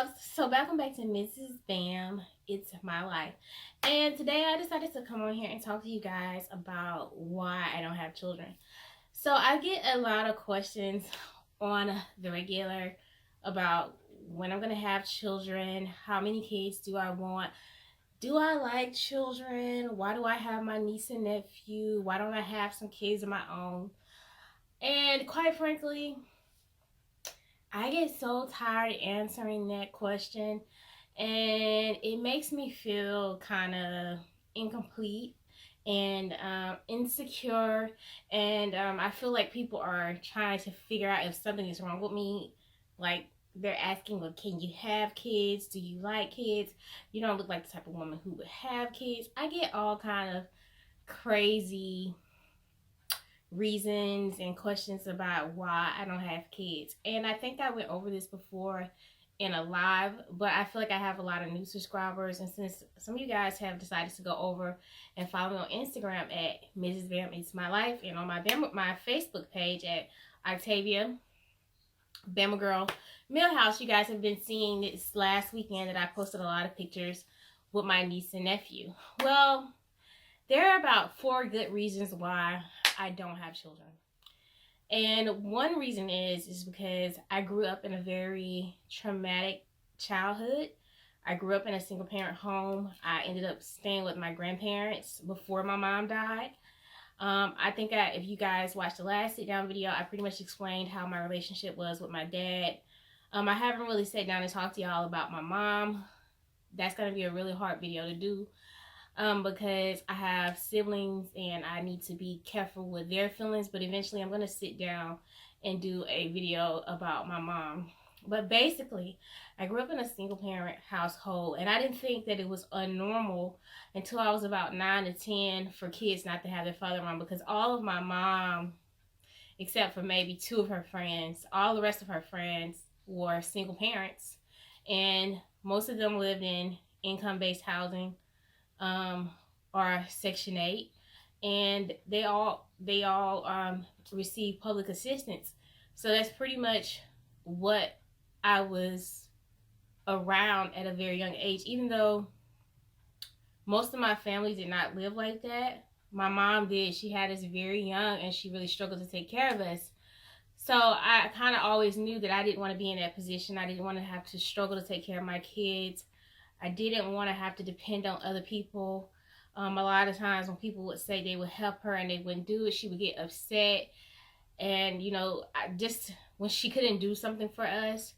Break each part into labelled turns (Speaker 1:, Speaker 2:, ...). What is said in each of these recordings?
Speaker 1: loves. So welcome back to Mrs. Bam. It's my life. And today I decided to come on here and talk to you guys about why I don't have children. So I get a lot of questions on the regular about when I'm going to have children, how many kids do I want, do I like children, why do I have my niece and nephew, why don't I have some kids of my own? And quite frankly, I get so tired answering that question, and it makes me feel kind of incomplete and insecure. And I feel like people are trying to figure out if something is wrong with me. Like, they're asking, well, can you have kids? Do you like kids? You don't look like the type of woman who would have kids. I get all kind of crazy reasons and questions about why I don't have kids. And I think I went over this before in a live, but I feel like I have a lot of new subscribers. And since some of you guys have decided to go over and follow me on Instagram at Mrs. Bam It's My Life, and on my Facebook page at Octavia Bama Girl Millhouse, you guys have been seeing this last weekend that I posted a lot of pictures with my niece and nephew. Well, there are about 4 good reasons why I don't have children. And one reason is because I grew up in a very traumatic childhood. I grew up in a single parent home. I ended up staying with my grandparents before my mom died. I think if you guys watched the last sit down video, I pretty much explained how my relationship was with my dad. I haven't really sat down and talked to y'all about my mom. That's going to be a really hard video to do. Because I have siblings and I need to be careful with their feelings, but eventually I'm going to sit down and do a video about my mom. But basically, I grew up in a single parent household, and I didn't think that it was unnormal until I was about 9 to 10 for kids not to have their father around, because all of my mom, except for maybe 2 of her friends, all the rest of her friends were single parents, and most of them lived in income-based housing, or Section 8, and they all receive public assistance. So that's pretty much what I was around at a very young age. Even though most of my family did not live like that, my mom did. She had us very young, and she really struggled to take care of us. So I kind of always knew that I didn't want to be in that position. I didn't want to have to struggle to take care of my kids. I didn't want to have to depend on other people. A lot of times when people would say they would help her and they wouldn't do it, she would get upset. And, just when she couldn't do something for us,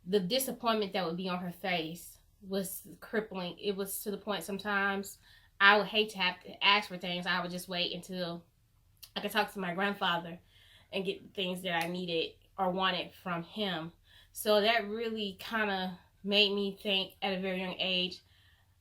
Speaker 1: the disappointment that would be on her face was crippling. It was to the point sometimes I would hate to have to ask for things. I would just wait until I could talk to my grandfather and get things that I needed or wanted from him. So that really kind of made me think at a very young age,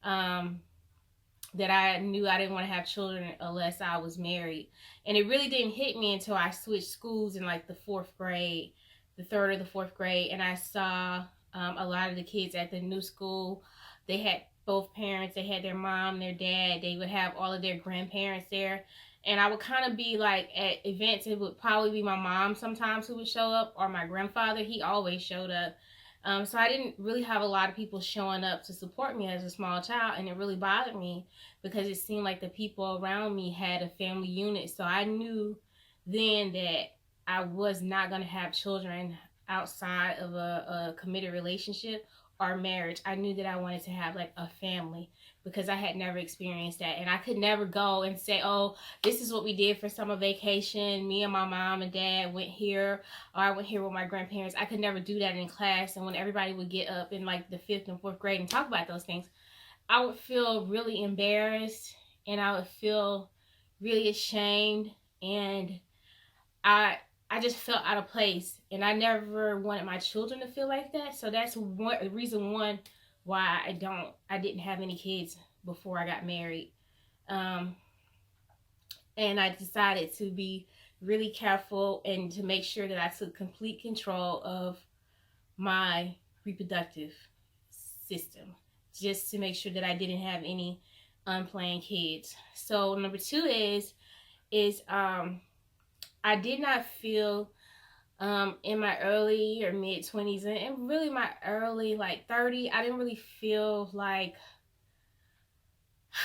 Speaker 1: that I knew I didn't want to have children unless I was married. And it really didn't hit me until I switched schools in like the 4th grade, the 3rd or the 4th grade, and I saw a lot of the kids at the new school. They had both parents. They had their mom, their dad. They would have all of their grandparents there. And I would kind of be like at events, it would probably be my mom sometimes who would show up, or my grandfather. He always showed up. So I didn't really have a lot of people showing up to support me as a small child, and it really bothered me because it seemed like the people around me had a family unit. So I knew then that I was not going to have children outside of a committed relationship or marriage. I knew that I wanted to have like a family because I had never experienced that. And I could never go and say, oh, this is what we did for summer vacation. Me and my mom and dad went here, or I went here with my grandparents. I could never do that in class. And when everybody would get up in like the 5th and 4th grade and talk about those things, I would feel really embarrassed, and I would feel really ashamed, and I just felt out of place, and I never wanted my children to feel like that. So that's reason one why I didn't have any kids before I got married. And I decided to be really careful and to make sure that I took complete control of my reproductive system, just to make sure that I didn't have any unplanned kids. So number 2 is I did not feel In my early or mid 20s, and really my early like 30, I didn't really feel like,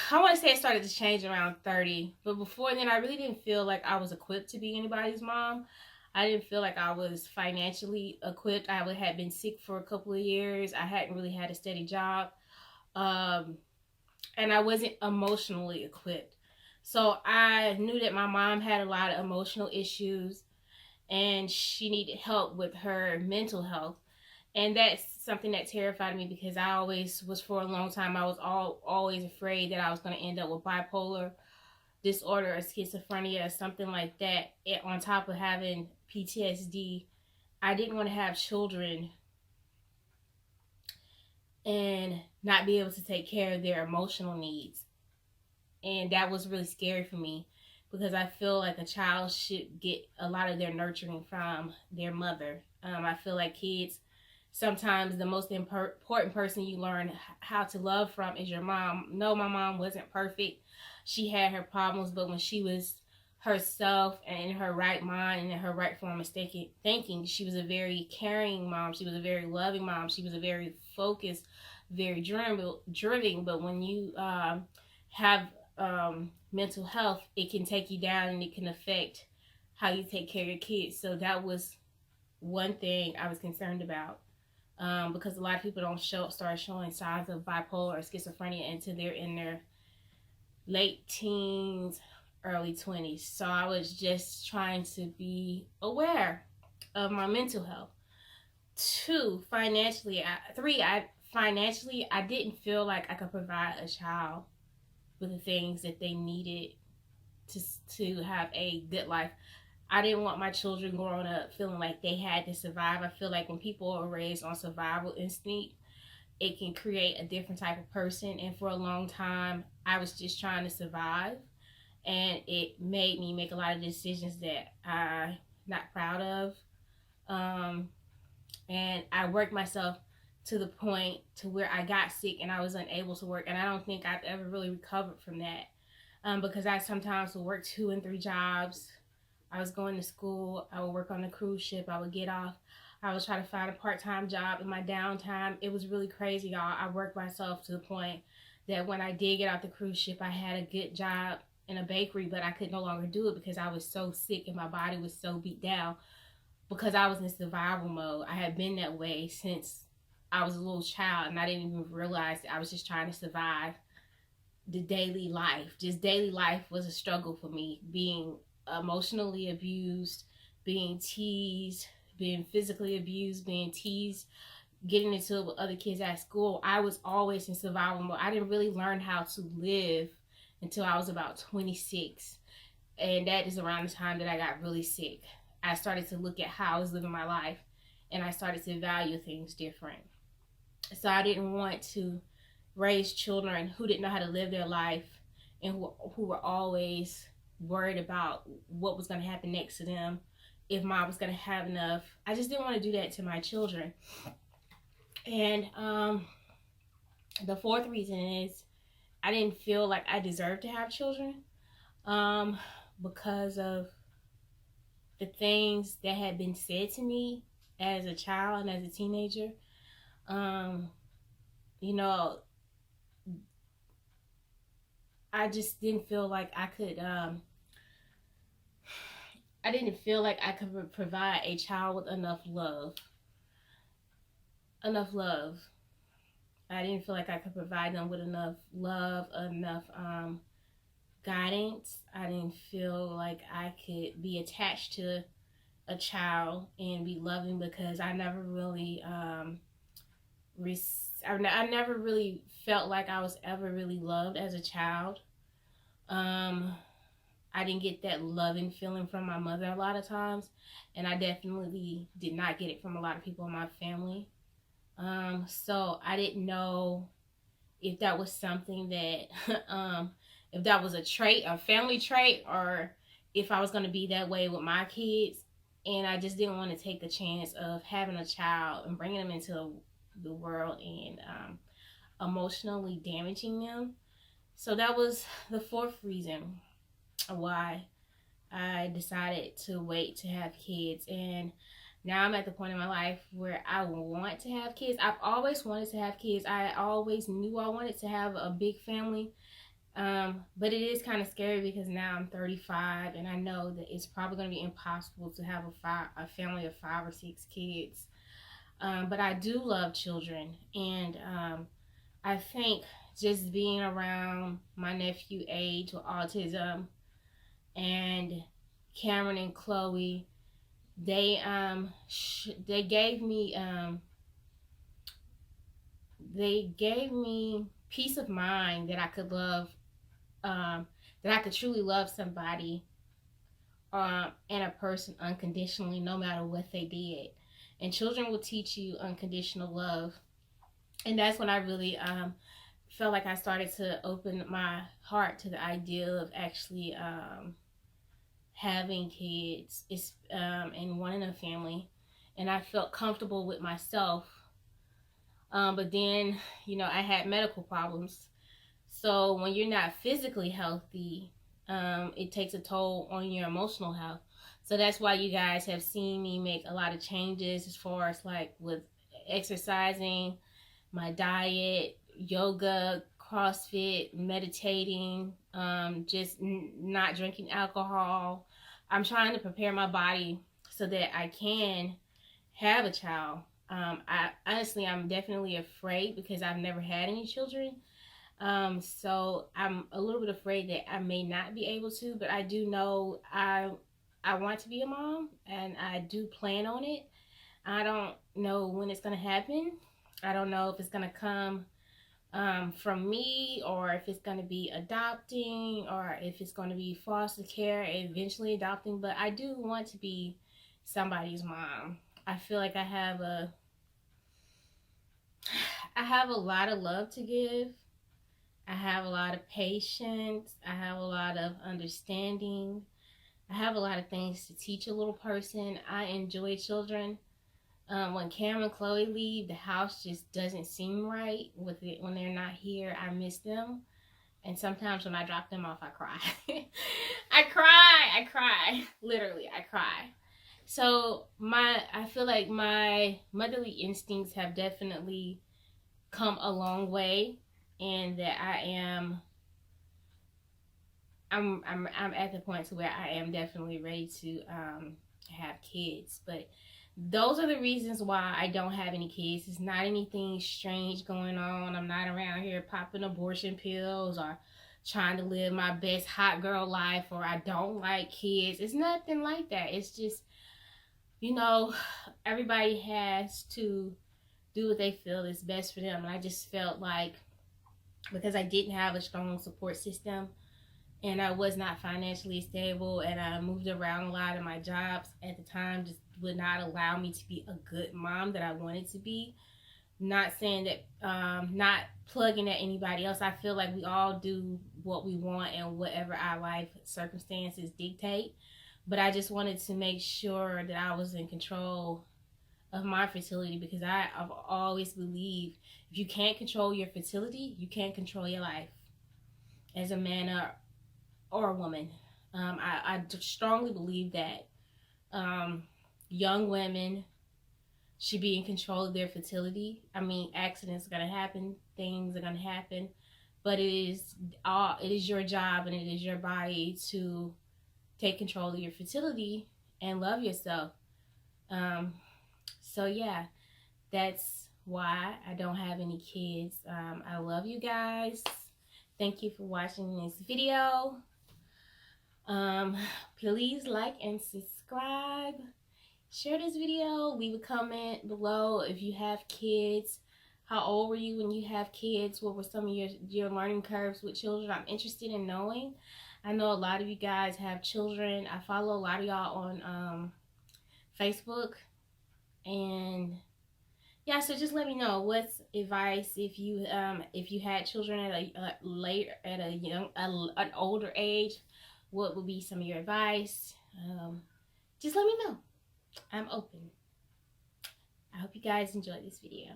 Speaker 1: I want to say it started to change around 30, but before then I really didn't feel like I was equipped to be anybody's mom. I didn't feel like I was financially equipped. I had been sick for a couple of years. I hadn't really had a steady job. Um, and I wasn't emotionally equipped. So I knew that my mom had a lot of emotional issues and she needed help with her mental health. And that's something that terrified me because I always was, for a long time, I was always afraid that I was going to end up with bipolar disorder or schizophrenia or something like that. And on top of having PTSD, I didn't want to have children and not be able to take care of their emotional needs. And that was really scary for me because I feel like a child should get a lot of their nurturing from their mother. I feel like kids, sometimes the most important person you learn how to love from is your mom. No, my mom wasn't perfect. She had her problems, but when she was herself and in her right mind and in her right form of thinking, she was a very caring mom. She was a very loving mom. She was a very focused, very driven. But when you have mental health, it can take you down and it can affect how you take care of your kids. So that was one thing I was concerned about, because a lot of people don't start showing signs of bipolar or schizophrenia until they're in their late teens, early 20s. So I was just trying to be aware of my mental health. Two, financially, I didn't feel like I could provide a child with the things that they needed to have a good life. I didn't want my children growing up feeling like they had to survive. I feel like when people are raised on survival instinct, it can create a different type of person. And for a long time, I was just trying to survive. And it made me make a lot of decisions that I'm not proud of. Um, and I worked myself to the point to where I got sick and I was unable to work. And I don't think I've ever really recovered from that, because I sometimes would work 2 and 3 jobs. I was going to school. I would work on the cruise ship. I would get off. I would try to find a part-time job in my downtime. It was really crazy, y'all. I worked myself to the point that when I did get off the cruise ship, I had a good job in a bakery, but I could no longer do it because I was so sick and my body was so beat down because I was in survival mode. I had been that way since I was a little child, and I didn't even realize that I was just trying to survive the daily life. Just daily life was a struggle for me, being emotionally abused, being teased, being physically abused, being teased, getting into it with other kids at school. I was always in survival mode. I didn't really learn how to live until I was about 26. And that is around the time that I got really sick. I started to look at how I was living my life and I started to value things different. So I didn't want to raise children who didn't know how to live their life and who were always worried about what was going to happen next to them, if mom was going to have enough. I just didn't want to do that to my children. And the fourth reason is I didn't feel like I deserved to have children, because of the things that had been said to me as a child and as a teenager. Um, you know, I just didn't feel like I could, I didn't feel like I could provide a child with enough love. Enough love. I didn't feel like I could provide them with enough love, enough guidance. I didn't feel like I could be attached to a child and be loving because I never really, I never really felt like I was ever really loved as a child. I didn't get that loving feeling from my mother a lot of times, and I definitely did not get it from a lot of people in my family. So I didn't know if that was something that, if that was a trait, a family trait, or if I was going to be that way with my kids. And I just didn't want to take the chance of having a child and bringing them into the world and emotionally damaging them. So that was the fourth reason why I decided to wait to have kids. And now I'm at the point in my life where I want to have kids. I've always wanted to have kids. I always knew I wanted to have a big family. But it is kind of scary because now I'm 35 and I know that it's probably going to be impossible to have a family of 5 or 6 kids. But I do love children, and I think just being around my nephew age with autism and Cameron and Chloe, they gave me peace of mind that I could love, that I could truly love somebody and a person unconditionally, no matter what they did. And children will teach you unconditional love, and that's when I really felt like I started to open my heart to the idea of actually having kids and wanting a family, and I felt comfortable with myself. But then, you know, I had medical problems. So when you're not physically healthy, it takes a toll on your emotional health. So that's why you guys have seen me make a lot of changes as far as like with exercising, my diet, yoga, CrossFit, meditating, just not drinking alcohol. I'm trying to prepare my body so that I can have a child. I'm definitely afraid because I've never had any children. So I'm a little bit afraid that I may not be able to, but I do know I want to be a mom, and I do plan on it. I don't know when it's going to happen. I don't know if it's going to come from me, or if it's going to be adopting, or if it's going to be foster care and eventually adopting. But I do want to be somebody's mom. I feel like I have a lot of love to give. I have a lot of patience. I have a lot of understanding. I have a lot of things to teach a little person. I enjoy children. When Cam and Chloe leave, the house just doesn't seem right with it. When they're not here, I miss them. And sometimes when I drop them off, I cry. I cry. Literally, I cry. So I feel like my motherly instincts have definitely come a long way, and that I'm at the point to where I am definitely ready to have kids. But those are the reasons why I don't have any kids. It's not anything strange going on. I'm not around here popping abortion pills or trying to live my best hot girl life, or I don't like kids. It's nothing like that. It's just, you know, everybody has to do what they feel is best for them. And I just felt like, because I didn't have a strong support system, and I was not financially stable, and I moved around a lot, and my jobs at the time just would not allow me to be a good mom that I wanted to be. Not saying that, not plugging at anybody else. I feel like we all do what we want and whatever our life circumstances dictate. But I just wanted to make sure that I was in control of my fertility, because I've always believed if you can't control your fertility, you can't control your life as a man or a woman. I strongly believe that young women should be in control of their fertility. I mean, accidents are going to happen, things are going to happen, but it is your job and it is your body to take control of your fertility and love yourself. So yeah, that's why I don't have any kids. I love you guys. Thank you for watching this video. Please like and subscribe. Share this video. Leave a comment below if you have kids. How old were you when you have kids? What were some of your learning curves with children? I'm interested in knowing. I know a lot of you guys have children. I follow a lot of y'all on Facebook. And yeah, so just let me know what's advice if you had children at an older age. What would be some of your advice? Just let me know. I'm open. I hope you guys enjoyed this video.